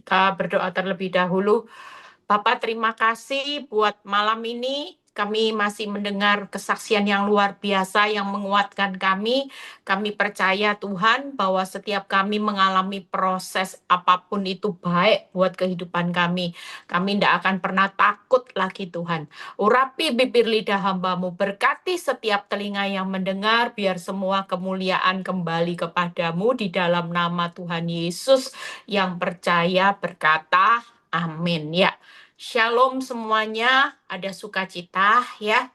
Kita berdoa terlebih dahulu. Bapak, terima kasih buat malam ini. Kami masih mendengar kesaksian yang luar biasa yang menguatkan kami. Kami percaya Tuhan bahwa setiap kami mengalami proses apapun itu baik buat kehidupan kami. Kami tidak akan pernah takut lagi Tuhan. Urapi bibir lidah hamba-Mu, berkati setiap telinga yang mendengar, biar semua kemuliaan kembali kepadamu di dalam nama Tuhan Yesus yang percaya berkata, amin. Ya, shalom semuanya, ada sukacita ya.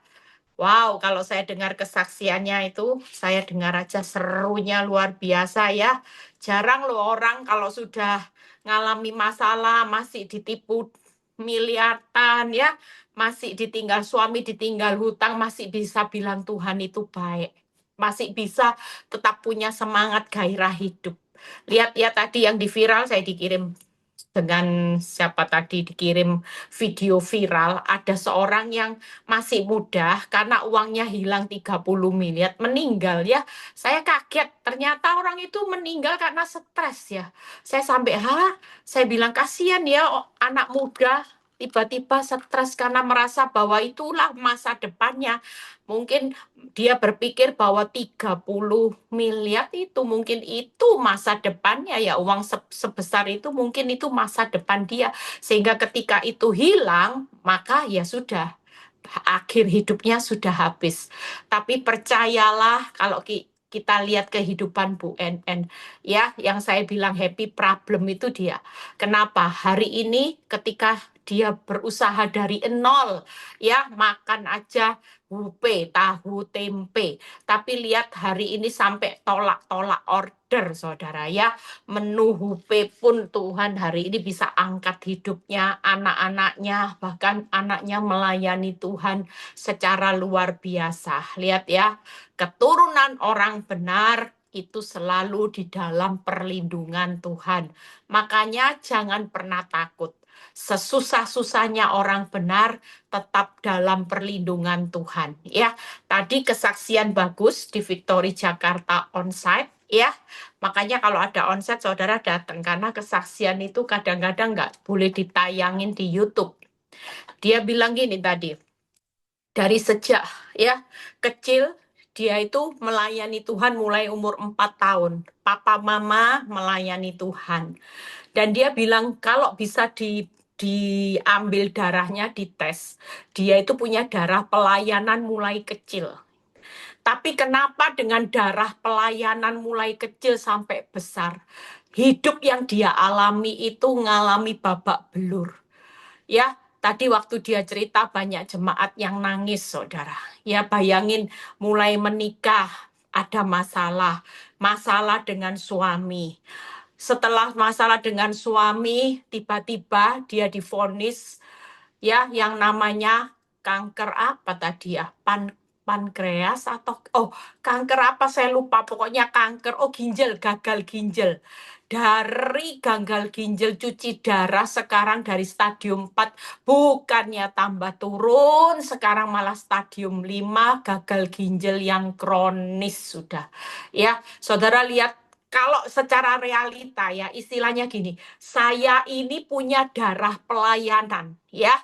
Wow, kalau saya dengar kesaksiannya itu, saya dengar aja serunya luar biasa ya. Jarang loh orang kalau sudah ngalami masalah, masih ditipu miliaran ya, masih ditinggal suami, ditinggal hutang, masih bisa bilang Tuhan itu baik. Masih bisa tetap punya semangat gairah hidup. Lihat ya tadi yang di viral saya dikirim dengan siapa tadi dikirim video viral, ada seorang yang masih muda karena uangnya hilang 30 miliar meninggal ya. Saya kaget, ternyata orang itu meninggal karena stres ya. Saya sampai saya bilang kasihan ya anak muda tiba-tiba stres karena merasa bahwa itulah masa depannya. Mungkin dia berpikir bahwa 30 miliar itu mungkin itu masa depannya ya, uang sebesar itu mungkin itu masa depan dia. Sehingga ketika itu hilang, maka ya sudah, akhir hidupnya sudah habis. Tapi percayalah kalau kita lihat kehidupan Bu NN, ya, yang saya bilang happy problem itu dia. Kenapa? Hari ini ketika dia berusaha dari nol, ya, makan aja hupe, tahu, tempe. Tapi lihat hari ini sampai tolak-tolak order, saudara, ya. Menu hupe pun Tuhan hari ini bisa angkat hidupnya, anak-anaknya, bahkan anaknya melayani Tuhan secara luar biasa. Lihat ya, keturunan orang benar itu selalu di dalam perlindungan Tuhan. Makanya jangan pernah takut. Sesusah-susahnya orang benar tetap dalam perlindungan Tuhan. Ya, tadi kesaksian bagus di Victory Jakarta onsite. Ya, makanya kalau ada onsite saudara datang karena kesaksian itu kadang-kadang nggak boleh ditayangin di YouTube. Dia bilang gini tadi, dari sejak ya kecil dia itu melayani Tuhan mulai umur 4 tahun. Papa mama melayani Tuhan. Dan dia bilang kalau bisa diambil darahnya dites, dia itu punya darah pelayanan mulai kecil. Tapi kenapa dengan darah pelayanan mulai kecil sampai besar, hidup yang dia alami itu ngalami babak belur. Ya, tadi waktu dia cerita banyak jemaat yang nangis, saudara. Ya, bayangin mulai menikah, ada masalah. Masalah dengan suami. Setelah masalah dengan suami, tiba-tiba dia divonis ya yang namanya kanker apa tadi ya? Pankreas atau kanker apa saya lupa, pokoknya kanker ginjal, gagal ginjal. Dari gagal ginjal cuci darah sekarang dari stadium 4 bukannya tambah turun, sekarang malah stadium 5 gagal ginjal yang kronis sudah. Ya, saudara lihat kalau secara realita ya istilahnya gini, saya ini punya darah pelayanan ya.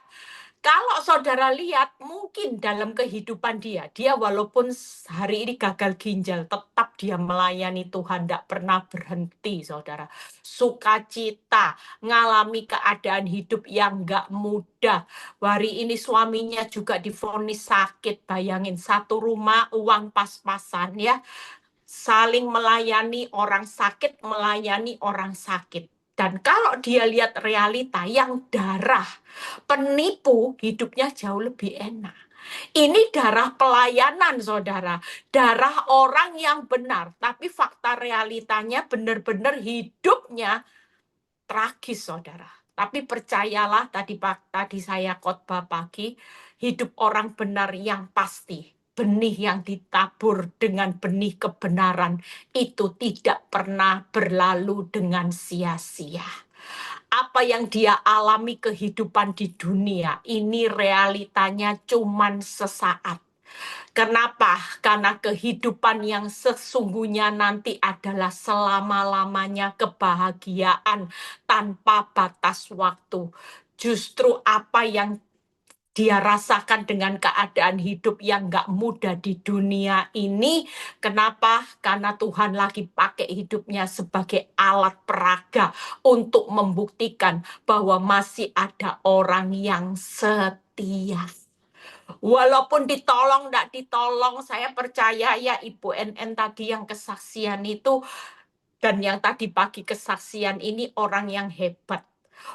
Kalau saudara lihat, mungkin dalam kehidupan dia walaupun hari ini gagal ginjal, tetap dia melayani Tuhan, tidak pernah berhenti, saudara. Sukacita, ngalami keadaan hidup yang nggak mudah. Hari ini suaminya juga divonis sakit, bayangin satu rumah, uang pas-pasan ya. Saling melayani orang sakit, melayani orang sakit. Dan kalau dia lihat realita yang darah penipu, hidupnya jauh lebih enak. Ini darah pelayanan, saudara. Darah orang yang benar. Tapi fakta realitanya benar-benar hidupnya tragis, saudara. Tapi percayalah, tadi saya khotbah pagi, hidup orang benar yang pasti. Benih yang ditabur dengan benih kebenaran itu tidak pernah berlalu dengan sia-sia. Apa yang dia alami kehidupan di dunia, ini realitanya cuman sesaat. Kenapa? Karena kehidupan yang sesungguhnya nanti adalah selama-lamanya kebahagiaan tanpa batas waktu. Justru apa yang dia rasakan dengan keadaan hidup yang gak mudah di dunia ini. Kenapa? Karena Tuhan lagi pakai hidupnya sebagai alat peraga untuk membuktikan bahwa masih ada orang yang setia. Walaupun ditolong, nggak ditolong, saya percaya ya Ibu NN tadi yang kesaksian itu, dan yang tadi pagi kesaksian ini orang yang hebat.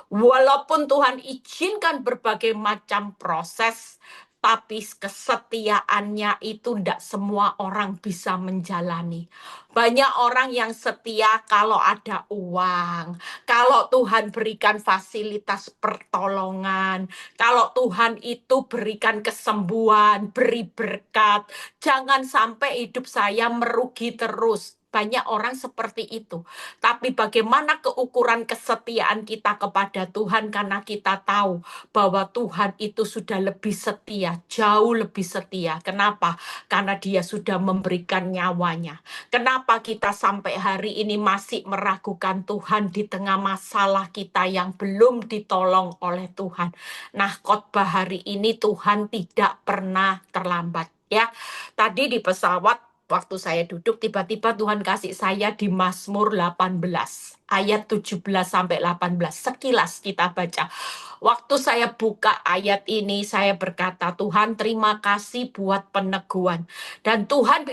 Walaupun Tuhan izinkan berbagai macam proses, tapi kesetiaannya itu tidak semua orang bisa menjalani. Banyak orang yang setia kalau ada uang, kalau Tuhan berikan fasilitas pertolongan, kalau Tuhan itu berikan kesembuhan, beri berkat. Jangan sampai hidup saya merugi terus. Banyak orang seperti itu. Tapi bagaimana keukuran kesetiaan kita kepada Tuhan, karena kita tahu bahwa Tuhan itu sudah lebih setia, jauh lebih setia. Kenapa? Karena dia sudah memberikan nyawanya. Kenapa kita sampai hari ini masih meragukan Tuhan di tengah masalah kita yang belum ditolong oleh Tuhan? Nah, khotbah hari ini Tuhan tidak pernah terlambat. Ya, tadi di pesawat waktu saya duduk, tiba-tiba Tuhan kasih saya di Mazmur 18, ayat 17 sampai 18. Sekilas kita baca. Waktu saya buka ayat ini, saya berkata, Tuhan terima kasih buat peneguhan. Dan Tuhan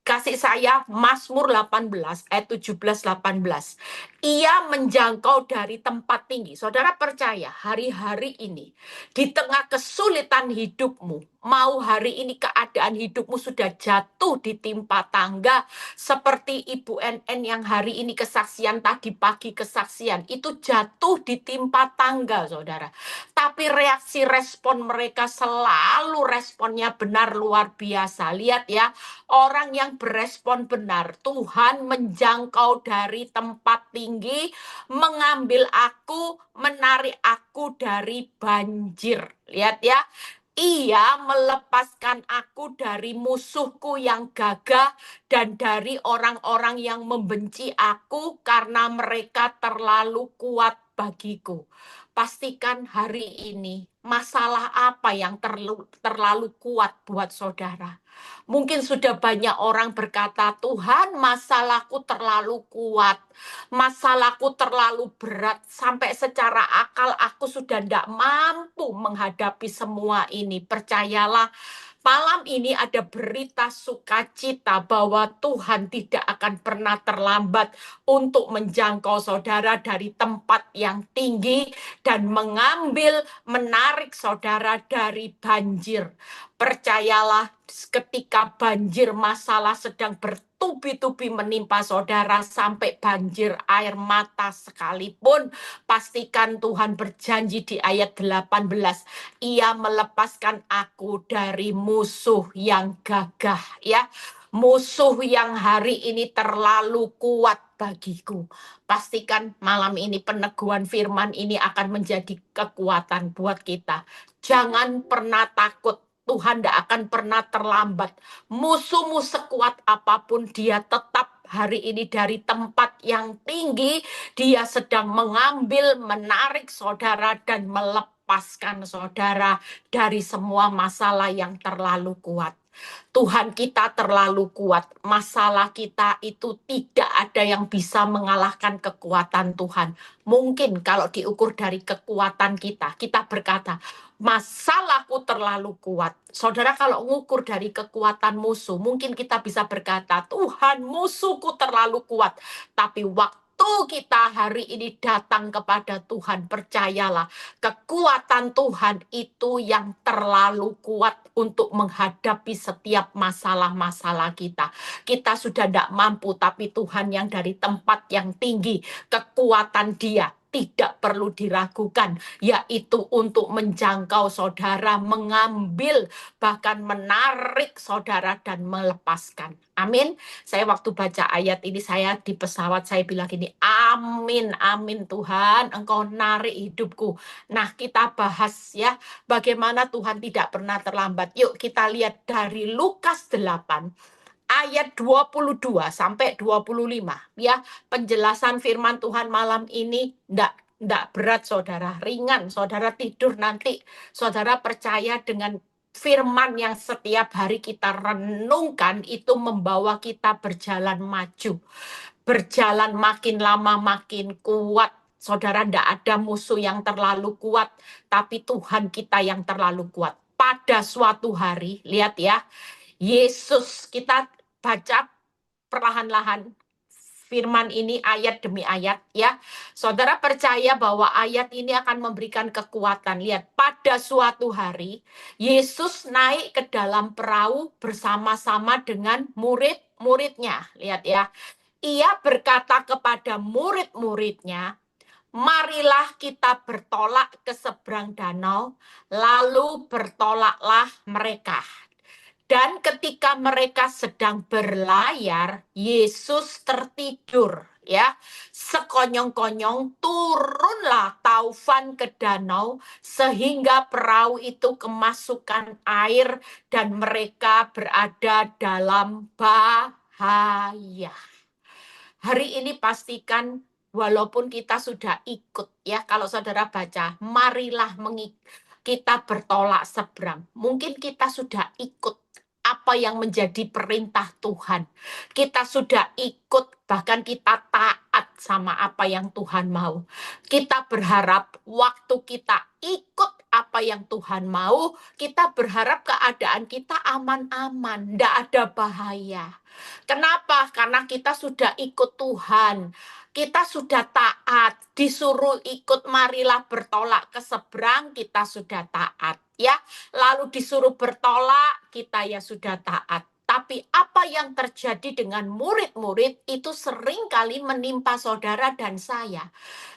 kasih saya Mazmur 18 ayat 17-18. Ia menjangkau dari tempat tinggi. Saudara percaya hari-hari ini di tengah kesulitan hidupmu, mau hari ini keadaan hidupmu sudah jatuh ditimpa tangga seperti Ibu NN yang hari ini kesaksian tadi pagi kesaksian itu jatuh ditimpa tangga, saudara. Tapi reaksi respon mereka selalu responnya benar luar biasa. Lihat ya, orang yang berespon benar, Tuhan menjangkau dari tempat tinggi, mengambil aku, menarik aku dari banjir. Lihat ya, ia melepaskan aku dari musuhku yang gagah dan dari orang-orang yang membenci aku karena mereka terlalu kuat bagiku. Pastikan hari ini masalah apa yang terlalu kuat buat saudara. Mungkin sudah banyak orang berkata, Tuhan masalahku terlalu kuat, masalahku terlalu berat, sampai secara akal aku sudah tidak mampu menghadapi semua ini. Percayalah, malam ini ada berita sukacita bahwa Tuhan tidak akan pernah terlambat untuk menjangkau saudara dari tempat yang tinggi dan mengambil, menarik saudara dari banjir. Percayalah, ketika banjir masalah sedang bertubi-tubi menimpa saudara sampai banjir air mata sekalipun, pastikan Tuhan berjanji di ayat 18, ia melepaskan aku dari musuh yang gagah, ya. Musuh yang hari ini terlalu kuat bagiku. Pastikan malam ini peneguhan firman ini akan menjadi kekuatan buat kita. Jangan pernah takut. Tuhan tidak akan pernah terlambat. Musuhmu sekuat apapun, dia tetap hari ini dari tempat yang tinggi, dia sedang mengambil, menarik saudara dan melepaskan saudara dari semua masalah yang terlalu kuat. Tuhan kita terlalu kuat. Masalah kita itu tidak ada yang bisa mengalahkan kekuatan Tuhan. Mungkin kalau diukur dari kekuatan kita, kita berkata, masalahku terlalu kuat. Saudara, kalau mengukur dari kekuatan musuh, mungkin kita bisa berkata, Tuhan musuhku terlalu kuat. Tapi waktu kita hari ini datang kepada Tuhan, percayalah, kekuatan Tuhan itu yang terlalu kuat untuk menghadapi setiap masalah-masalah kita. Kita sudah tidak mampu, tapi Tuhan yang dari tempat yang tinggi, kekuatan Dia tidak perlu diragukan, yaitu untuk menjangkau saudara, mengambil, bahkan menarik saudara dan melepaskan. Amin. Saya waktu baca ayat ini, saya di pesawat, saya bilang gini, amin, amin Tuhan, Engkau narik hidupku. Nah, kita bahas ya, bagaimana Tuhan tidak pernah terlambat. Yuk kita lihat dari Lukas 8, ayat 22 sampai 25. Ya, penjelasan firman Tuhan malam ini enggak berat saudara, ringan. Saudara tidur nanti, saudara percaya dengan firman yang setiap hari kita renungkan itu membawa kita berjalan maju. Berjalan makin lama makin kuat. Saudara, enggak ada musuh yang terlalu kuat, tapi Tuhan kita yang terlalu kuat. Pada suatu hari, lihat ya, Yesus, kita baca perlahan-lahan firman ini ayat demi ayat ya. Saudara percaya bahwa ayat ini akan memberikan kekuatan. Lihat, pada suatu hari Yesus naik ke dalam perahu bersama-sama dengan murid-muridnya. Lihat ya. Ia berkata kepada murid-muridnya, marilah kita bertolak ke seberang danau, lalu bertolaklah mereka. Dan ketika mereka sedang berlayar, Yesus tertidur, ya. Sekonyong-konyong turunlah taufan ke danau sehingga perahu itu kemasukan air dan mereka berada dalam bahaya. Hari ini pastikan walaupun kita sudah ikut ya, kalau saudara baca, marilah kita bertolak seberang. Mungkin kita sudah ikut apa yang menjadi perintah Tuhan. Kita sudah ikut, bahkan kita taat sama apa yang Tuhan mau. Kita berharap waktu kita ikut apa yang Tuhan mau, kita berharap keadaan kita aman-aman, tidak ada bahaya. Kenapa? Karena kita sudah ikut Tuhan. Kita sudah taat, disuruh ikut marilah bertolak ke seberang, kita sudah taat. Ya, lalu disuruh bertolak, kita ya sudah taat. Tapi apa yang terjadi dengan murid-murid itu seringkali menimpa saudara dan saya.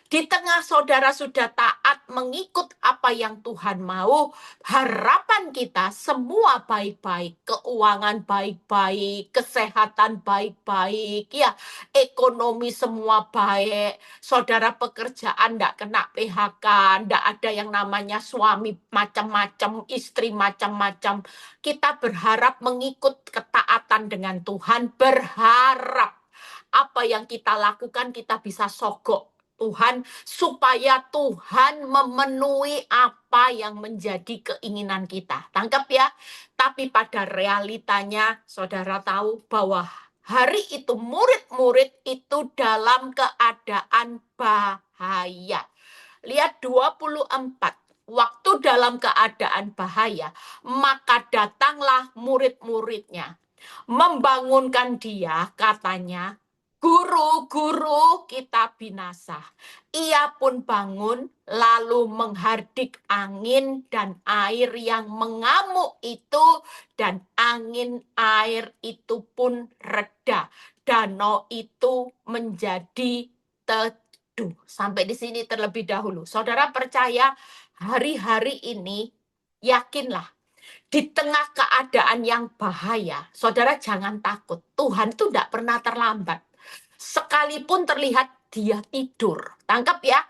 Di tengah saudara sudah taat mengikut apa yang Tuhan mau, harapan kita semua baik-baik, keuangan baik-baik, kesehatan baik-baik, ya, ekonomi semua baik, saudara pekerjaan enggak kena PHK, enggak ada yang namanya suami macam-macam, istri macam-macam. Kita berharap mengikut ketaatan dengan Tuhan, berharap apa yang kita lakukan kita bisa sogok Tuhan, supaya Tuhan memenuhi apa yang menjadi keinginan kita. Tangkap ya. Tapi pada realitanya, saudara tahu bahwa hari itu murid-murid itu dalam keadaan bahaya. Lihat 24. Waktu dalam keadaan bahaya, maka datanglah murid-muridnya. Membangunkan dia, katanya, Guru, guru, kita binasa. Ia pun bangun, lalu menghardik angin dan air yang mengamuk itu, dan angin air itu pun reda. Danau itu menjadi teduh. Sampai di sini terlebih dahulu. Saudara percaya hari-hari ini, yakinlah, di tengah keadaan yang bahaya, saudara jangan takut. Tuhan itu tidak pernah terlambat. Sekalipun terlihat dia tidur. Tangkap ya.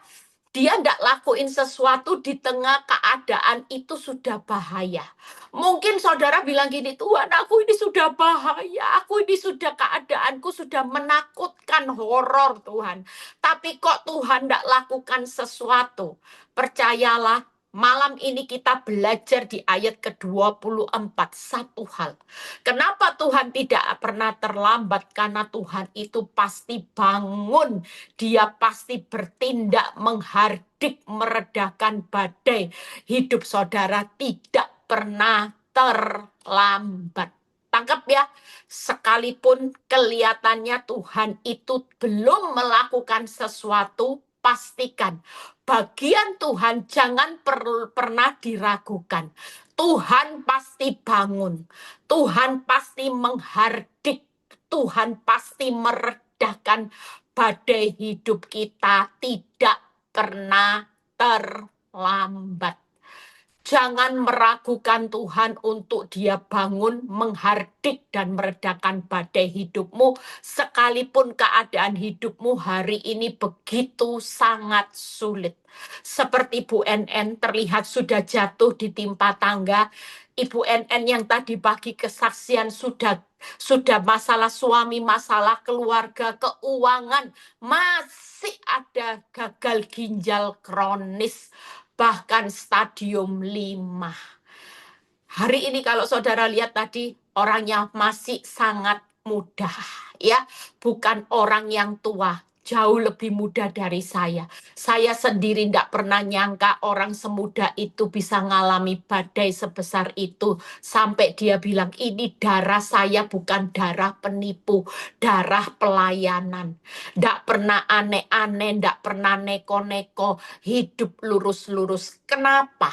Dia tidak lakuin sesuatu di tengah keadaan itu sudah bahaya. Mungkin saudara bilang gini, Tuhan aku ini sudah bahaya. Aku ini sudah keadaanku sudah menakutkan, horor Tuhan. Tapi kok Tuhan tidak lakukan sesuatu? Percayalah, malam ini kita belajar di ayat ke-24 satu hal. Kenapa Tuhan tidak pernah terlambat? Karena Tuhan itu pasti bangun. Dia pasti bertindak menghardik, meredakan badai. Hidup saudara tidak pernah terlambat. Tangkap ya, sekalipun kelihatannya Tuhan itu belum melakukan sesuatu, pastikan bagian Tuhan jangan pernah diragukan. Tuhan pasti bangun. Tuhan pasti menghardik. Tuhan pasti meredakan badai hidup kita. Tidak pernah terlambat. Jangan meragukan Tuhan untuk Dia bangun, menghardik dan meredakan badai hidupmu, sekalipun keadaan hidupmu hari ini begitu sangat sulit. Seperti Bu NN terlihat sudah jatuh ditimpa tangga. Ibu NN yang tadi pagi kesaksian sudah masalah suami, masalah keluarga, keuangan, masih ada gagal ginjal kronis, bahkan stadium 5. Hari ini kalau saudara lihat tadi, orangnya masih sangat muda, ya, bukan orang yang tua, jauh lebih muda dari saya. Saya sendiri tidak pernah nyangka orang semuda itu bisa ngalami badai sebesar itu, sampai dia bilang, ini darah saya bukan darah penipu, darah pelayanan. Tidak pernah aneh-aneh, tidak pernah neko-neko, hidup lurus-lurus. Kenapa?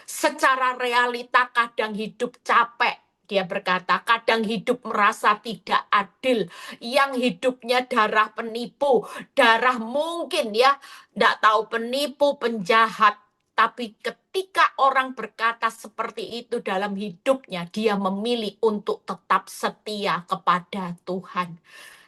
Secara realita kadang hidup capek. Dia berkata, kadang hidup merasa tidak adil. Yang hidupnya darah penipu, darah mungkin ya, tidak tahu penipu, penjahat. Tapi ketika orang berkata seperti itu dalam hidupnya, dia memilih untuk tetap setia kepada Tuhan.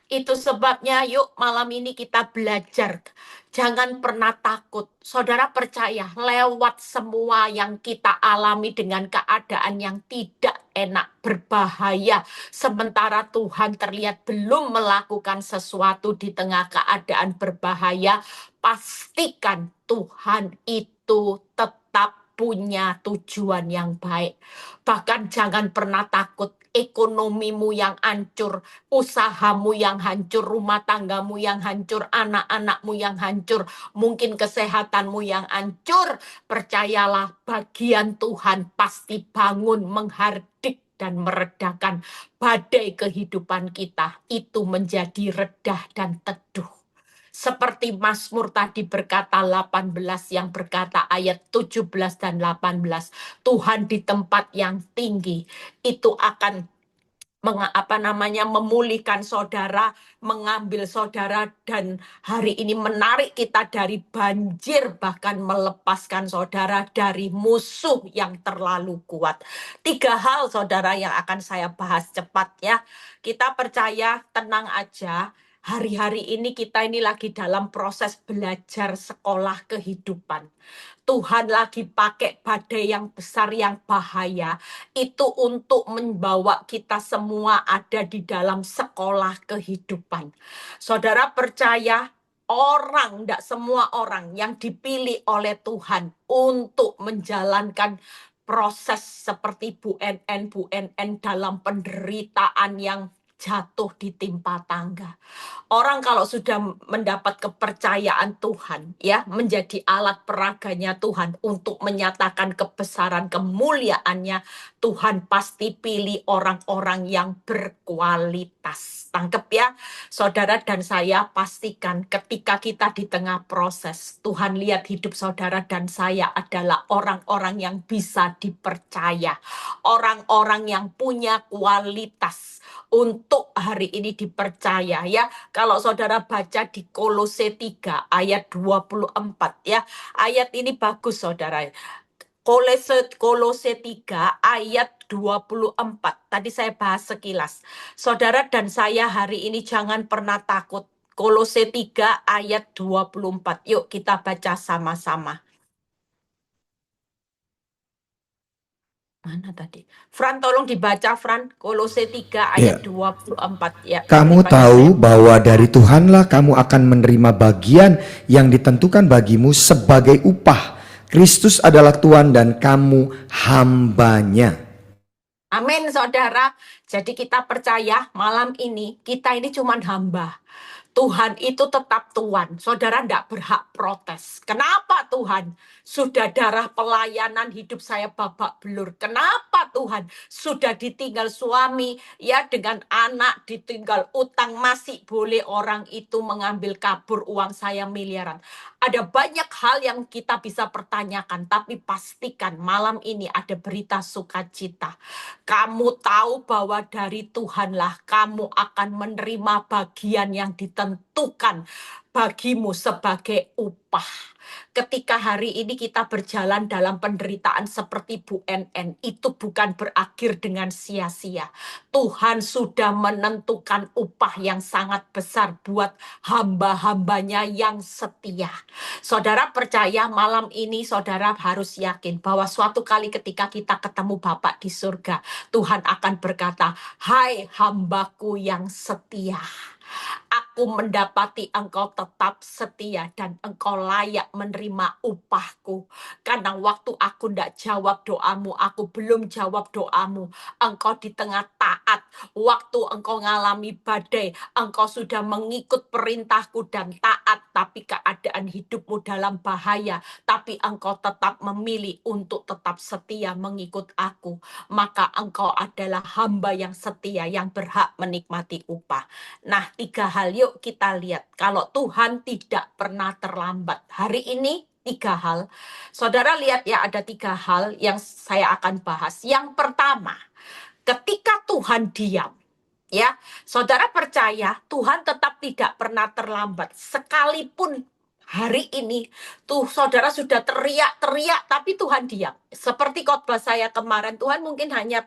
Itu sebabnya yuk malam ini kita belajar. Jangan pernah takut. Saudara percaya, lewat semua yang kita alami dengan keadaan yang tidak enak, berbahaya, sementara Tuhan terlihat belum melakukan sesuatu di tengah keadaan berbahaya, pastikan Tuhan itu tetap punya tujuan yang baik. Bahkan jangan pernah takut ekonomimu yang hancur, usahamu yang hancur, rumah tanggamu yang hancur, anak-anakmu yang hancur, mungkin kesehatanmu yang hancur. Percayalah, bagian Tuhan pasti bangun, menghardik dan meredakan badai kehidupan kita. Itu menjadi redah dan teduh. Seperti Mazmur tadi berkata 18, yang berkata ayat 17 dan 18, Tuhan di tempat yang tinggi itu akan memulihkan saudara, mengambil saudara, dan hari ini menarik kita dari banjir, bahkan melepaskan saudara dari musuh yang terlalu kuat. 3 hal saudara yang akan saya bahas cepat ya. Kita percaya, tenang aja. Hari-hari ini kita ini lagi dalam proses belajar sekolah kehidupan. Tuhan lagi pakai badai yang besar, yang bahaya, itu untuk membawa kita semua ada di dalam sekolah kehidupan. Saudara percaya, tidak semua orang yang dipilih oleh Tuhan untuk menjalankan proses seperti Bu NN dalam penderitaan yang jatuh ditimpa tangga. Orang kalau sudah mendapat kepercayaan Tuhan, ya, menjadi alat peraganya Tuhan untuk menyatakan kebesaran kemuliaannya, Tuhan pasti pilih orang-orang yang berkualitas. Tangkep ya, saudara dan saya, pastikan ketika kita di tengah proses, Tuhan lihat hidup saudara dan saya adalah orang-orang yang bisa dipercaya, orang-orang yang punya kualitas untuk hari ini dipercaya ya. Kalau saudara baca di Kolose 3 ayat 24 ya. Ayat ini bagus saudara. Kolose 3 ayat 24. Tadi saya bahas sekilas. Saudara dan saya hari ini jangan pernah takut. Kolose 3 ayat 24. Yuk kita baca sama-sama. Mana tadi? Fran, tolong dibaca, Fran. Kolose 3 ayat 24. Ya, Kamu tahu bahwa dari Tuhanlah kamu akan menerima bagian yang ditentukan bagimu sebagai upah. Kristus adalah Tuhan dan kamu hambanya. Amin, saudara. Jadi kita percaya malam ini kita ini cuma hamba. Tuhan itu tetap Tuhan. Saudara tidak berhak protes. Kenapa Tuhan? Sudah darah pelayanan hidup saya babak belur. Kenapa Tuhan? Sudah ditinggal suami, ya, dengan anak, ditinggal utang, masih boleh orang itu mengambil kabur uang saya miliaran. Ada banyak hal yang kita bisa pertanyakan, tapi pastikan malam ini ada berita sukacita. Kamu tahu bahwa dari Tuhanlah kamu akan menerima bagian yang ditentukan, bagimu sebagai upah. Ketika hari ini kita berjalan dalam penderitaan seperti Bu NN, itu bukan berakhir dengan sia-sia. Tuhan sudah menentukan upah yang sangat besar buat hamba-hambanya yang setia. Saudara percaya malam ini saudara harus yakin bahwa suatu kali ketika kita ketemu Bapa di surga, Tuhan akan berkata, "Hai hambaku yang setia, aku mendapati engkau tetap setia dan engkau layak menerima upahku. Karena waktu aku tidak jawab doamu, aku belum jawab doamu. Engkau di tengah taat, waktu engkau ngalami badai, engkau sudah mengikut perintahku dan taat, tapi keadaan hidupmu dalam bahaya, tapi engkau tetap memilih untuk tetap setia mengikut aku. Maka engkau adalah hamba yang setia yang berhak menikmati upah." Nah, 3 hal yuk kita lihat. Kalau Tuhan tidak pernah terlambat. Hari ini 3 hal. Saudara lihat ya, ada 3 hal yang saya akan bahas. Yang pertama, ketika Tuhan diam, ya, saudara percaya Tuhan tetap tidak pernah terlambat. Sekalipun hari ini tuh saudara sudah teriak-teriak, tapi Tuhan diam. Seperti khotbah saya kemarin, Tuhan mungkin hanya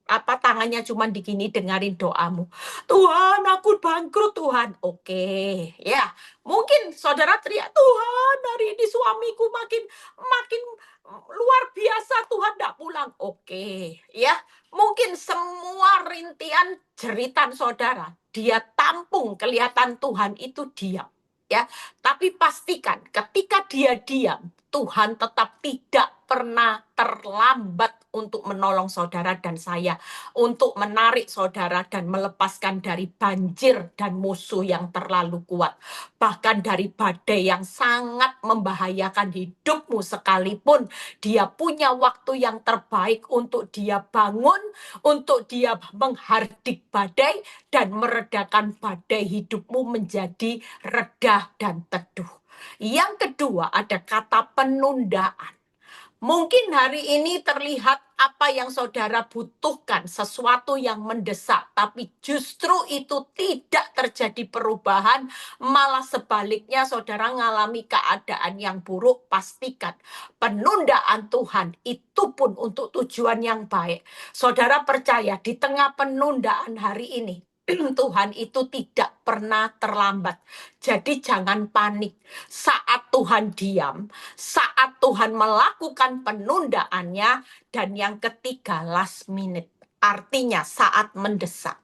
tangannya cuma digini dengerin doamu. Tuhan, aku bangkrut Tuhan. Oke, ya. Mungkin saudara teriak, Tuhan, hari ini suamiku makin luar biasa, Tuhan tidak pulang. Oke, ya. Mungkin semua rintian jeritan saudara, dia tampung, kelihatan Tuhan itu diam. Ya, tapi pastikan ketika dia diam, Tuhan tetap tidak pernah terlambat untuk menolong saudara dan saya, untuk menarik saudara dan melepaskan dari banjir dan musuh yang terlalu kuat, bahkan dari badai yang sangat membahayakan hidupmu sekalipun. Dia punya waktu yang terbaik untuk dia bangun, untuk dia menghardik badai dan meredakan badai hidupmu menjadi reda dan teduh. Yang kedua, ada kata penundaan. Mungkin hari ini terlihat apa yang saudara butuhkan, sesuatu yang mendesak, tapi justru itu tidak terjadi perubahan, malah sebaliknya saudara mengalami keadaan yang buruk. Pastikan penundaan Tuhan itu pun untuk tujuan yang baik. Saudara percaya di tengah penundaan hari ini, Tuhan itu tidak pernah terlambat. Jadi jangan panik saat Tuhan diam, saat Tuhan melakukan penundaannya, dan yang ketiga last minute, artinya saat mendesak.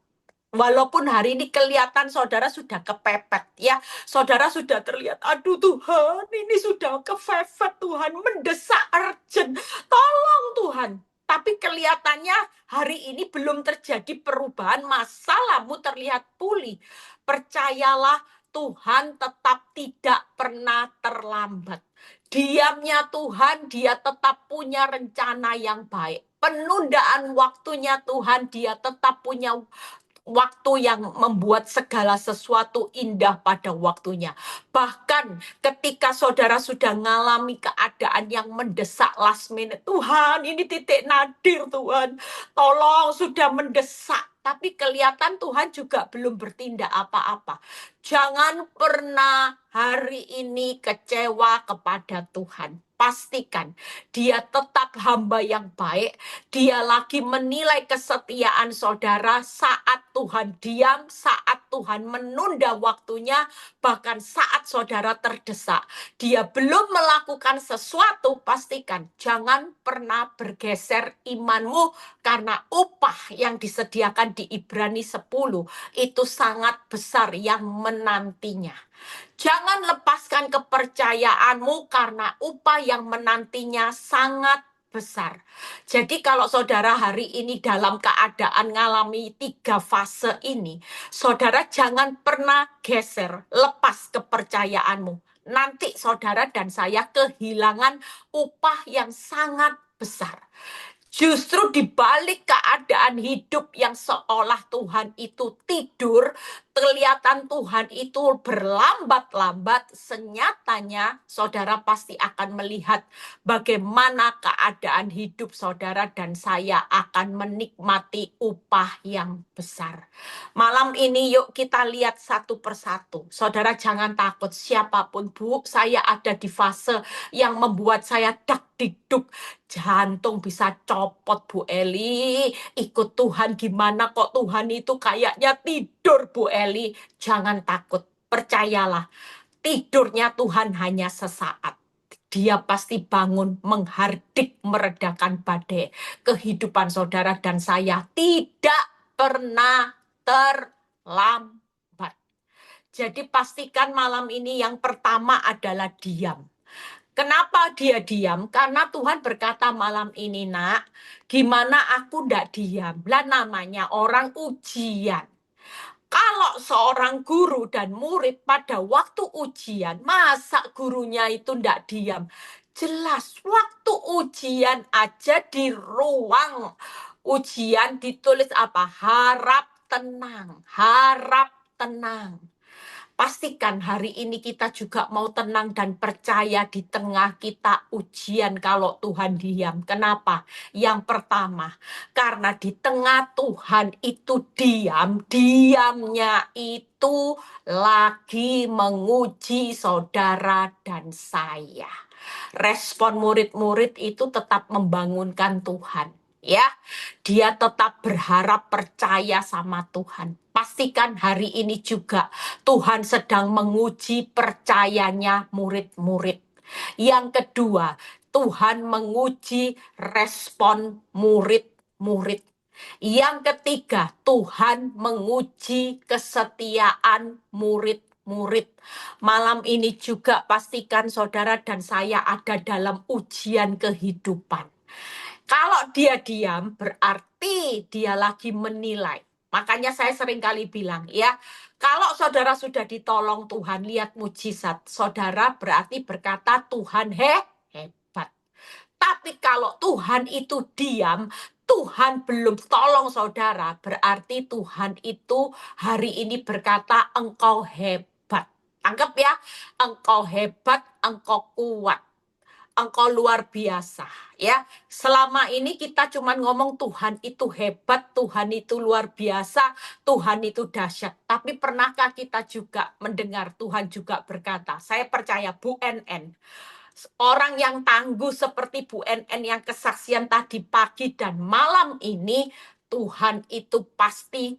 Walaupun hari ini kelihatan saudara sudah kepepet, ya, saudara sudah terlihat, aduh Tuhan, ini sudah kepepet Tuhan, mendesak urgent, tolong Tuhan. Tapi kelihatannya hari ini belum terjadi perubahan, masalahmu terlihat pulih. Percayalah, Tuhan tetap tidak pernah terlambat. Diamnya Tuhan, dia tetap punya rencana yang baik. Penundaan waktunya Tuhan, dia tetap punya waktu yang membuat segala sesuatu indah pada waktunya. Bahkan ketika saudara sudah mengalami keadaan yang mendesak last minute, Tuhan ini titik nadir Tuhan, tolong, sudah mendesak. Tapi kelihatan Tuhan juga belum bertindak apa-apa. Jangan pernah hari ini kecewa kepada Tuhan. Pastikan dia tetap hamba yang baik. Dia lagi menilai kesetiaan saudara saat Tuhan diam, saat Tuhan menunda waktunya, bahkan saat saudara terdesak. Dia belum melakukan sesuatu, pastikan jangan pernah bergeser imanmu, karena upah yang disediakan di Ibrani 10 itu sangat besar yang menantinya. Jangan lepaskan kepercayaanmu karena upah yang menantinya sangat besar. Jadi kalau saudara hari ini dalam keadaan mengalami 3 fase ini, saudara jangan pernah geser, lepas kepercayaanmu. Nanti saudara dan saya kehilangan upah yang sangat besar. Justru di balik keadaan hidup yang seolah Tuhan itu tidur, kelihatan Tuhan itu berlambat-lambat, senyatanya saudara pasti akan melihat bagaimana keadaan hidup saudara dan saya akan menikmati upah yang besar. Malam ini yuk kita lihat satu persatu. Saudara jangan takut, siapapun Bu, saya ada di fase yang membuat saya dak dikduk. Jantung bisa copot Bu Eli. Ikut Tuhan gimana kok Tuhan itu kayaknya tidur Bu Eli. Jangan takut, percayalah. Tidurnya Tuhan hanya sesaat. Dia pasti bangun menghardik meredakan badai. Kehidupan saudara dan saya tidak pernah terlambat. Jadi pastikan malam ini yang pertama adalah diam. Kenapa dia diam? Karena Tuhan berkata malam ini, nak, gimana aku ndak diam? Lah namanya orang ujian. Kalau seorang guru dan murid pada waktu ujian, masa gurunya itu ndak diam? Jelas, waktu ujian aja di ruang ujian ditulis apa? Harap tenang, harap tenang. Pastikan hari ini kita juga mau tenang dan percaya di tengah kita ujian kalau Tuhan diam. Kenapa? Yang pertama, karena di tengah Tuhan itu diam, diamnya itu lagi menguji saudara dan saya. Respon murid-murid itu tetap membangunkan Tuhan. Ya, dia tetap berharap percaya sama Tuhan. Pastikan hari ini juga Tuhan sedang menguji percayanya murid-murid. Yang kedua, Tuhan menguji respon murid-murid. Yang ketiga, Tuhan menguji kesetiaan murid-murid. Malam ini juga pastikan saudara dan saya ada dalam ujian kehidupan. Kalau dia diam, berarti dia lagi menilai. Makanya saya sering kali bilang, ya, kalau saudara sudah ditolong Tuhan, lihat mujizat, saudara berarti berkata Tuhan hebat. Tapi kalau Tuhan itu diam, Tuhan belum tolong saudara, berarti Tuhan itu hari ini berkata engkau hebat. Anggap ya, engkau hebat, engkau kuat. Engkau luar biasa, ya. Selama ini kita cuma ngomong Tuhan itu hebat, Tuhan itu luar biasa, Tuhan itu dahsyat. Tapi pernahkah kita juga mendengar Tuhan juga berkata, saya percaya Bu NN, orang yang tangguh seperti Bu NN yang kesaksian tadi pagi dan malam ini, Tuhan itu pasti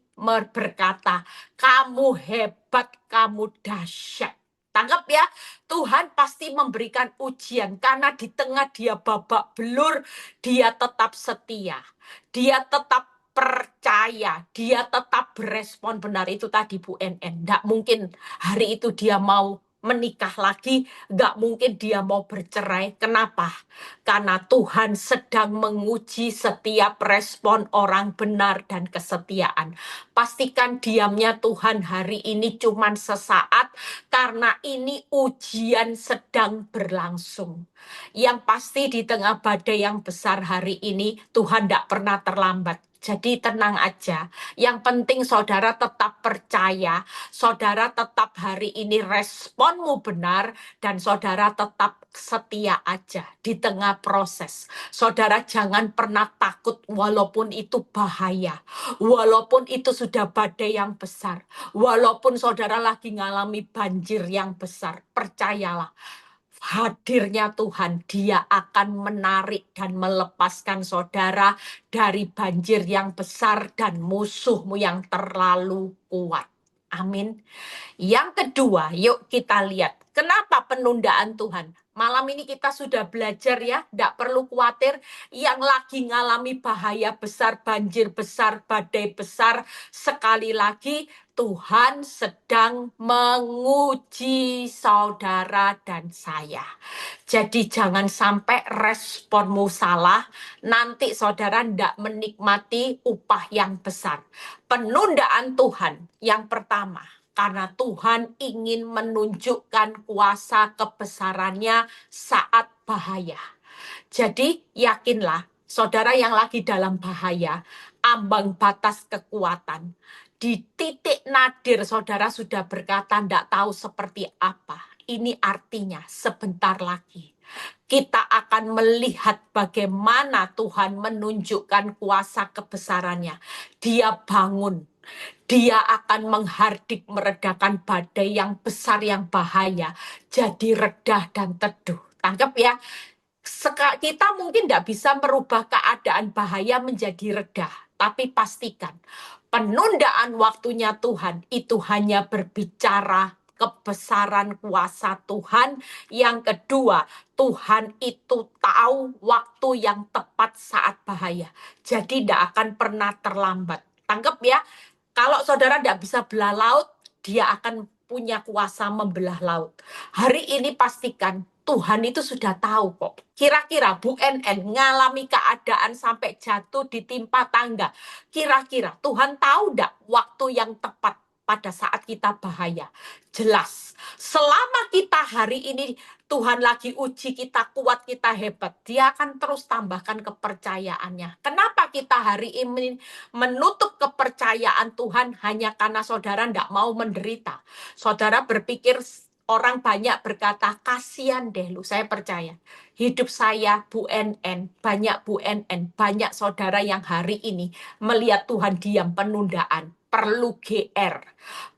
berkata, kamu hebat, kamu dahsyat. Tangkap ya, Tuhan pasti memberikan ujian karena di tengah dia babak belur, dia tetap setia. Dia tetap percaya, dia tetap berespon benar. Itu tadi Bu NN. Nggak mungkin hari itu dia mau menikah lagi, nggak mungkin dia mau bercerai. Kenapa? Karena Tuhan sedang menguji setiap respon orang benar dan kesetiaan. Pastikan diamnya Tuhan hari ini cuma sesaat, karena ini ujian sedang berlangsung. Yang pasti di tengah badai yang besar hari ini, Tuhan tidak pernah terlambat. Jadi tenang aja. Yang penting saudara tetap percaya, saudara tetap hari ini responmu benar, dan saudara tetap setia aja di tengah proses. Saudara jangan pernah takut walaupun itu bahaya, walaupun itu sudah badai yang besar, walaupun saudara lagi ngalami banjir yang besar. Percayalah, hadirnya Tuhan, dia akan menarik dan melepaskan saudara dari banjir yang besar dan musuhmu yang terlalu kuat. Amin. Yang kedua, yuk kita lihat. Kenapa penundaan Tuhan? Malam ini kita sudah belajar ya, tidak perlu khawatir. Yang lagi ngalami bahaya besar, banjir besar, badai besar, sekali lagi Tuhan sedang menguji saudara dan saya. Jadi jangan sampai responmu salah, nanti saudara tidak menikmati upah yang besar. Penundaan Tuhan yang pertama, karena Tuhan ingin menunjukkan kuasa kebesarannya saat bahaya. Jadi yakinlah, saudara yang lagi dalam bahaya, ambang batas kekuatan, di titik nadir saudara sudah berkata tidak tahu seperti apa. Ini artinya sebentar lagi kita akan melihat bagaimana Tuhan menunjukkan kuasa kebesarannya. Dia bangun, dia akan menghardik meredakan badai yang besar yang bahaya, jadi redah dan teduh. Tangkap ya, kita mungkin tidak bisa merubah keadaan bahaya menjadi redah, tapi pastikan penundaan waktunya Tuhan itu hanya berbicara kebesaran kuasa Tuhan. Yang kedua, Tuhan itu tahu waktu yang tepat saat bahaya. Jadi tidak akan pernah terlambat. Tangkap ya, kalau saudara tidak bisa belah laut, dia akan punya kuasa membelah laut. Hari ini pastikan Tuhan itu sudah tahu kok. Kira-kira Bu NN ngalami keadaan sampai jatuh ditimpa tangga. Kira-kira Tuhan tahu enggak waktu yang tepat pada saat kita bahaya? Jelas. Selama kita hari ini Tuhan lagi uji kita kuat, kita hebat, dia akan terus tambahkan kepercayaannya. Kenapa kita hari ini menutup kepercayaan Tuhan hanya karena saudara tidak mau menderita? Saudara berpikir orang banyak berkata, kasihan deh lu. Saya percaya, hidup saya, Bu NN, banyak Bu NN, banyak saudara yang hari ini melihat Tuhan diam penundaan. Perlu GR,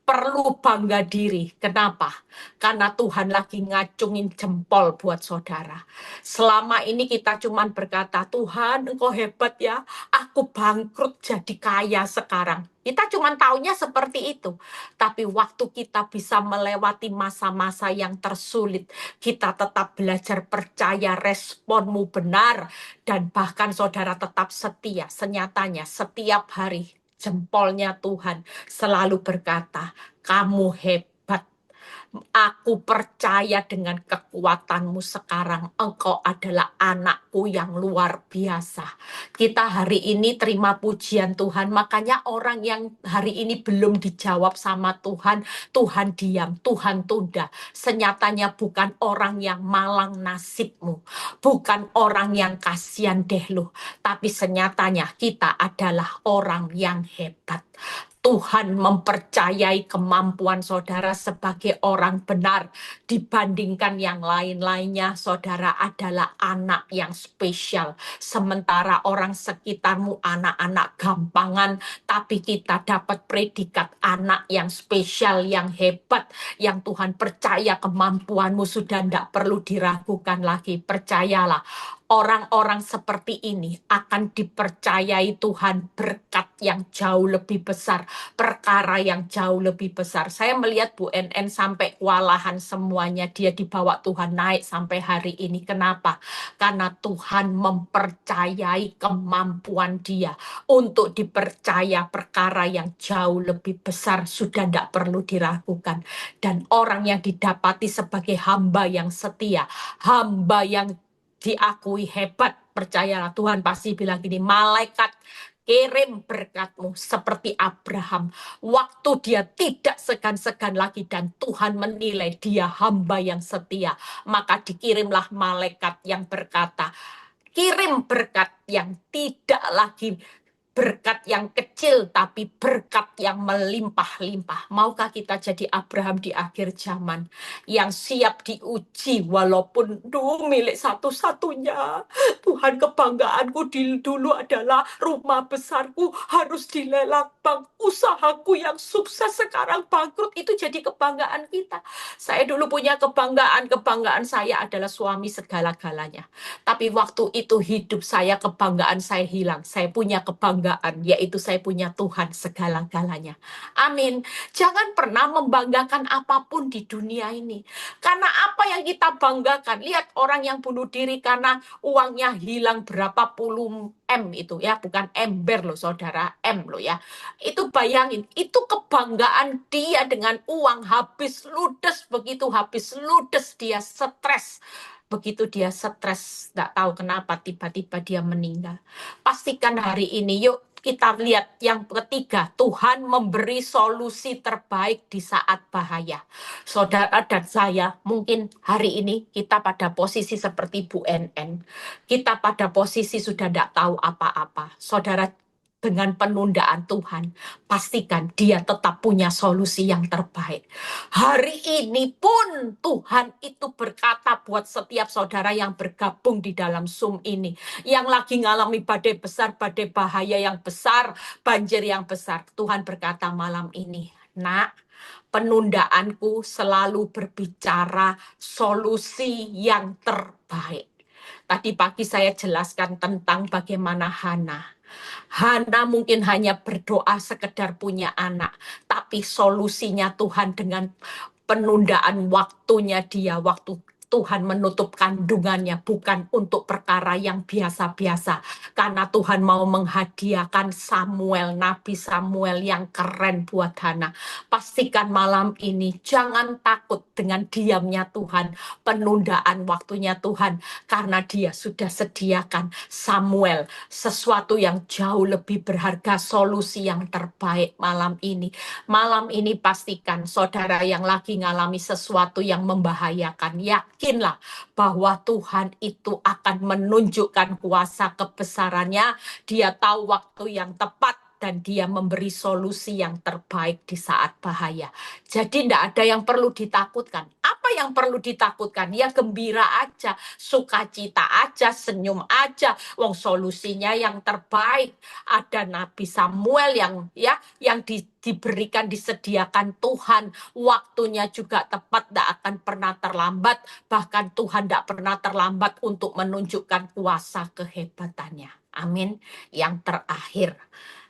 perlu bangga diri. Kenapa? Karena Tuhan lagi ngacungin jempol buat saudara. Selama ini kita cuman berkata, Tuhan engkau hebat ya, aku bangkrut jadi kaya sekarang. Kita cuma taunya seperti itu. Tapi waktu kita bisa melewati masa-masa yang tersulit, kita tetap belajar percaya responmu benar. Dan bahkan saudara tetap setia. Senyatanya setiap hari jempolnya Tuhan selalu berkata, kamu hebat. Aku percaya dengan kekuatanmu sekarang. Engkau adalah anakku yang luar biasa. Kita hari ini terima pujian Tuhan. Makanya orang yang hari ini belum dijawab sama Tuhan, Tuhan diam, Tuhan tunda. Senyatanya bukan orang yang malang nasibmu. Bukan orang yang kasihan deh lu. Tapi senyatanya kita adalah orang yang hebat. Tuhan mempercayai kemampuan saudara sebagai orang benar dibandingkan yang lain-lainnya. Saudara adalah anak yang spesial. Sementara orang sekitarmu anak-anak gampangan, tapi kita dapat predikat anak yang spesial, yang hebat, yang Tuhan percaya kemampuanmu sudah tidak perlu diragukan lagi. Percayalah, orang-orang seperti ini akan dipercayai Tuhan berkat yang jauh lebih besar, perkara yang jauh lebih besar. Saya melihat Bu NN sampai kewalahan semuanya, dia dibawa Tuhan naik sampai hari ini. Kenapa? Karena Tuhan mempercayai kemampuan dia untuk dipercaya perkara yang jauh lebih besar, sudah tidak perlu diragukan. Dan orang yang didapati sebagai hamba yang setia, hamba yang diakui hebat, percayalah Tuhan pasti bilang gini, malaikat kirim berkatmu seperti Abraham. Waktu dia tidak segan-segan lagi dan Tuhan menilai dia hamba yang setia, maka dikirimlah malaikat yang berkata, kirim berkat yang tidak lagi berkat yang kecil, tapi berkat yang melimpah-limpah. Maukah kita jadi Abraham di akhir zaman, yang siap diuji walaupun milik satu-satunya. Tuhan, kebanggaanku dulu adalah rumah besarku harus dilelang bank. Usahaku yang sukses sekarang bangkrut, itu jadi kebanggaan kita. Saya dulu punya kebanggaan saya adalah suami segala-galanya. Tapi waktu itu hidup saya, kebanggaan saya hilang. Saya punya kebanggaan, yaitu saya punya Tuhan segala-galanya. Amin. Jangan pernah membanggakan apapun di dunia ini. Karena apa yang kita banggakan? Lihat orang yang bunuh diri karena uangnya hilang berapa puluh M itu ya. Bukan ember loh saudara, M loh ya. Itu bayangin, itu kebanggaan dia dengan uang habis ludes. Begitu habis ludes dia stres. Begitu dia stres, tidak tahu kenapa tiba-tiba dia meninggal. Pastikan hari ini, yuk Kita lihat yang ketiga, Tuhan memberi solusi terbaik di saat bahaya. Saudara dan saya, mungkin hari ini kita pada posisi seperti Bu NN. Kita pada posisi sudah tidak tahu apa-apa. Saudara, dengan penundaan Tuhan, pastikan dia tetap punya solusi yang terbaik. Hari ini pun Tuhan itu berkata buat setiap saudara yang bergabung di dalam Zoom ini, yang lagi ngalami badai besar, badai bahaya yang besar, banjir yang besar. Tuhan berkata malam ini, nak, penundaanku selalu berbicara solusi yang terbaik. Tadi pagi saya jelaskan tentang bagaimana Hana. Hana mungkin hanya berdoa sekedar punya anak, tapi solusinya Tuhan dengan penundaan waktunya dia, waktu Tuhan menutup kandungannya bukan untuk perkara yang biasa-biasa. Karena Tuhan mau menghadiahkan Samuel, Nabi Samuel yang keren buat Hana. Pastikan malam ini jangan takut dengan diamnya Tuhan, penundaan waktunya Tuhan. Karena dia sudah sediakan Samuel, sesuatu yang jauh lebih berharga, solusi yang terbaik malam ini. Malam ini pastikan saudara yang lagi ngalami sesuatu yang membahayakan, yakinlah bahwa Tuhan itu akan menunjukkan kuasa kebesarannya. Dia tahu waktu yang tepat dan dia memberi solusi yang terbaik di saat bahaya. Jadi tidak ada yang perlu ditakutkan. Apa yang perlu ditakutkan? Ya gembira aja, sukacita aja, senyum aja. Wong solusinya yang terbaik. Ada Nabi Samuel yang diberikan, disediakan Tuhan. Waktunya juga tepat, tidak akan pernah terlambat. Bahkan Tuhan tidak pernah terlambat untuk menunjukkan kuasa kehebatannya. Amin. Yang terakhir,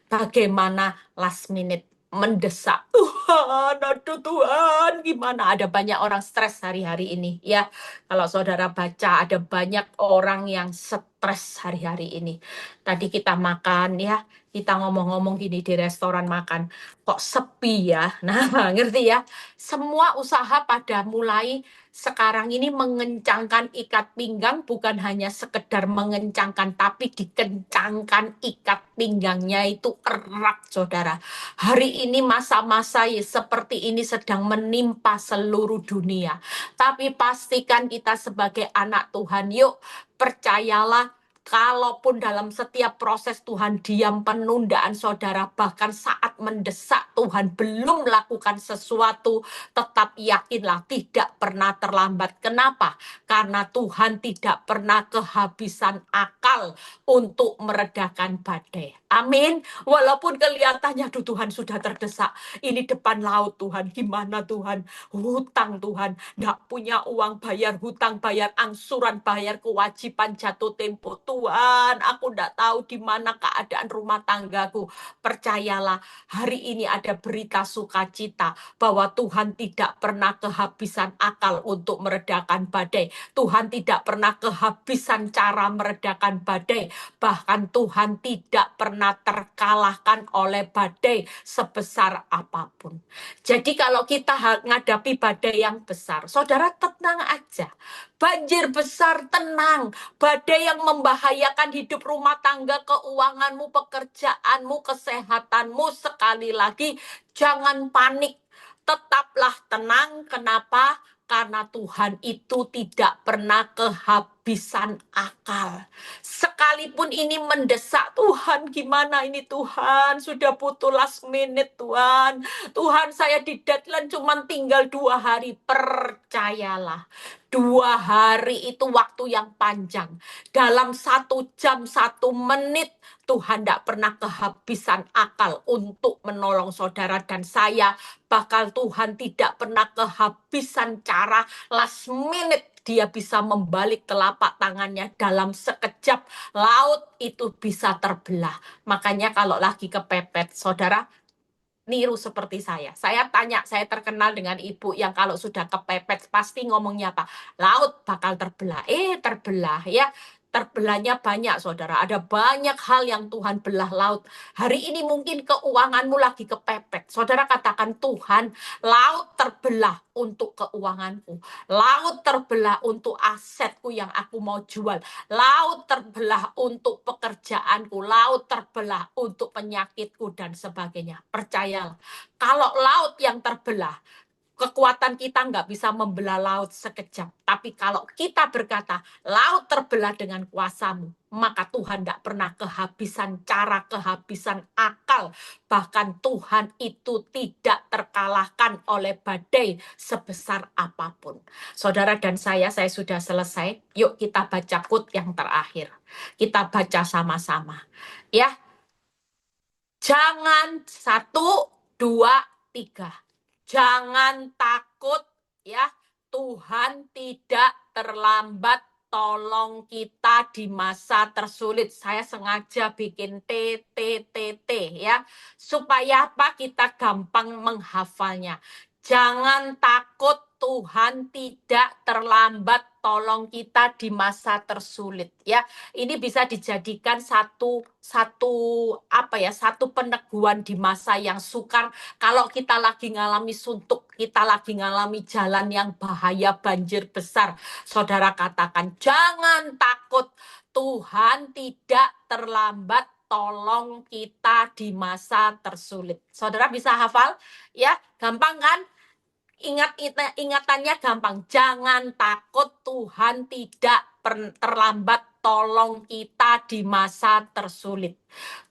bagaimana last minute mendesak. Tuhan, aduh Tuhan, gimana? Ada banyak orang stres hari-hari ini. Ya, kalau saudara baca, ada banyak orang yang stres hari-hari ini. Tadi kita makan ya, kita ngomong-ngomong gini di restoran makan, kok sepi ya? Nah, ngerti ya? Semua usaha pada mulai sekarang ini mengencangkan ikat pinggang, bukan hanya sekedar mengencangkan, tapi dikencangkan ikat pinggangnya itu erat, saudara. Hari ini masa-masa seperti ini sedang menimpa seluruh dunia. Tapi pastikan kita sebagai anak Tuhan, yuk percayalah, kalaupun dalam setiap proses Tuhan diam, penundaan saudara, bahkan saat mendesak Tuhan belum melakukan sesuatu, tetap yakinlah tidak pernah terlambat. Kenapa? Karena Tuhan tidak pernah kehabisan akal untuk meredakan badai. Amin. Walaupun kelihatannya, aduh Tuhan sudah terdesak. Ini depan laut Tuhan, gimana Tuhan? Hutang Tuhan, nggak punya uang bayar hutang, bayar angsuran, bayar kewajiban jatuh tempo. Tuhan, aku nggak tahu di mana keadaan rumah tanggaku. Percayalah, hari ini ada berita sukacita bahwa Tuhan tidak pernah kehabisan akal untuk meredakan badai. Tuhan tidak pernah kehabisan cara meredakan badai. Bahkan Tuhan tidak pernah terkalahkan oleh badai sebesar apapun. Jadi kalau kita menghadapi badai yang besar, saudara tenang aja. Banjir besar, tenang. Badai yang membahayakan hidup rumah tangga, keuanganmu, pekerjaanmu, kesehatanmu, sekali lagi, jangan panik. Tetaplah tenang. Kenapa? Karena Tuhan itu tidak pernah kehabisan akal. Sekalipun ini mendesak, Tuhan gimana ini Tuhan? Sudah butuh last minute Tuhan. Tuhan, saya di deadline cuma tinggal 2 hari. Percayalah, 2 hari itu waktu yang panjang. Dalam 1 jam, 1 menit, Tuhan tidak pernah kehabisan akal untuk menolong saudara dan saya. Bahkan Tuhan tidak pernah kehabisan cara last minute. Dia bisa membalik telapak tangannya dalam sekejap. Laut itu bisa terbelah. Makanya kalau lagi kepepet, saudara, niru seperti saya. Saya tanya, saya terkenal dengan ibu yang kalau sudah kepepet pasti ngomongnya apa? Laut bakal terbelah. Terbelah ya. terbelahnya banyak, saudara. Ada banyak hal yang Tuhan belah laut. Hari ini mungkin keuanganmu lagi kepepet. Saudara katakan, Tuhan, laut terbelah untuk keuanganku. Laut terbelah untuk asetku yang aku mau jual. Laut terbelah untuk pekerjaanku. Laut terbelah untuk penyakitku dan sebagainya. Percayalah, kalau laut yang terbelah, kekuatan kita nggak bisa membelah laut sekejap. Tapi kalau kita berkata, laut terbelah dengan kuasamu, maka Tuhan nggak pernah kehabisan cara, kehabisan akal. Bahkan Tuhan itu tidak terkalahkan oleh badai sebesar apapun. Saudara dan saya sudah selesai. Yuk kita baca quote yang terakhir. Kita baca sama-sama. Ya, jangan 1, 2, 3. Jangan takut ya, Tuhan tidak terlambat tolong kita di masa tersulit. Saya sengaja bikin TTTT ya, supaya apa? Kita gampang menghafalnya. Jangan takut, Tuhan tidak terlambat tolong kita di masa tersulit ya. Ini bisa dijadikan satu peneguhan di masa yang sukar. Kalau kita lagi ngalami suntuk, kita lagi ngalami jalan yang bahaya, banjir besar, saudara katakan, jangan takut, Tuhan tidak terlambat tolong kita di masa tersulit. Saudara bisa hafal? Ya, gampang kan? Ingatannya gampang. Jangan takut, Tuhan tidak terlambat tolong kita di masa tersulit.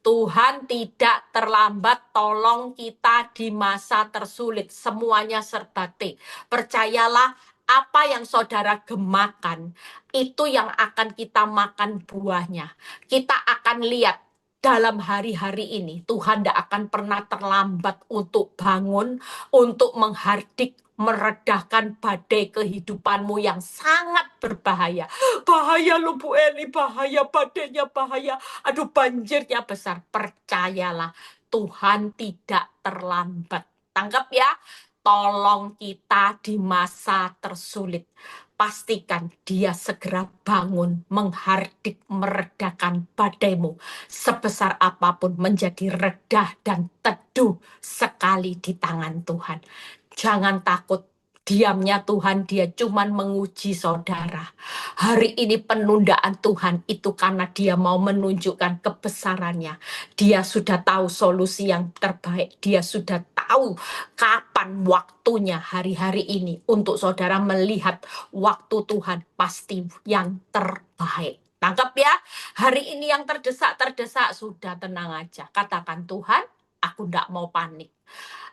Tuhan tidak terlambat tolong kita di masa tersulit. Semuanya serba T. Percayalah, apa yang saudara gemakan, itu yang akan kita makan buahnya. Kita akan lihat dalam hari-hari ini, Tuhan tidak akan pernah terlambat untuk bangun, untuk menghardik, meredahkan badai kehidupanmu yang sangat berbahaya. Bahaya loh Bu Eli, bahaya, badainya bahaya. Aduh, banjirnya besar. Percayalah, Tuhan tidak terlambat. Tangkap ya, tolong kita di masa tersulit. Pastikan dia segera bangun, menghardik, meredakan badaimu. Sebesar apapun menjadi redah dan teduh sekali di tangan Tuhan. Jangan takut, diamnya Tuhan, dia cuman menguji saudara. Hari ini penundaan Tuhan itu karena dia mau menunjukkan kebesarannya. Dia sudah tahu solusi yang terbaik. Dia sudah tahu kapan waktunya hari-hari ini untuk saudara melihat waktu Tuhan pasti yang terbaik. Tangkap ya, hari ini yang terdesak-terdesak, sudah tenang aja. Katakan, Tuhan, aku tidak mau panik.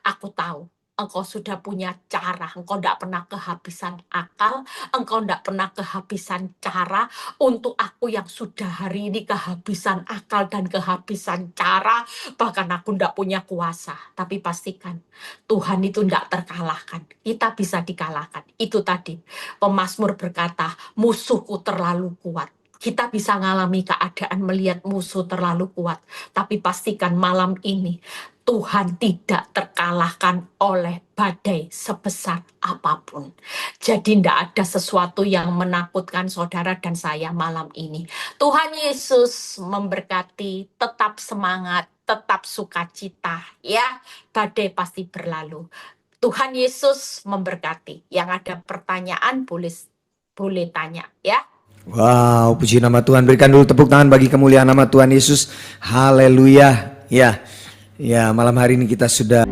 Aku tahu Engkau sudah punya cara, Engkau tidak pernah kehabisan akal, Engkau tidak pernah kehabisan cara untuk aku yang sudah hari ini kehabisan akal dan kehabisan cara, bahkan aku tidak punya kuasa. Tapi pastikan, Tuhan itu tidak terkalahkan, kita bisa dikalahkan. Itu tadi, pemazmur berkata, musuhku terlalu kuat. Kita bisa mengalami keadaan melihat musuh terlalu kuat, tapi pastikan malam ini, Tuhan tidak terkalahkan oleh badai sebesar apapun. Jadi tidak ada sesuatu yang menakutkan saudara dan saya malam ini. Tuhan Yesus memberkati, tetap semangat, tetap sukacita ya. Badai pasti berlalu. Tuhan Yesus memberkati. Yang ada pertanyaan boleh tanya ya. Wow, puji nama Tuhan. Berikan dulu tepuk tangan bagi kemuliaan nama Tuhan Yesus. Haleluya. Ya, malam hari ini kita sudah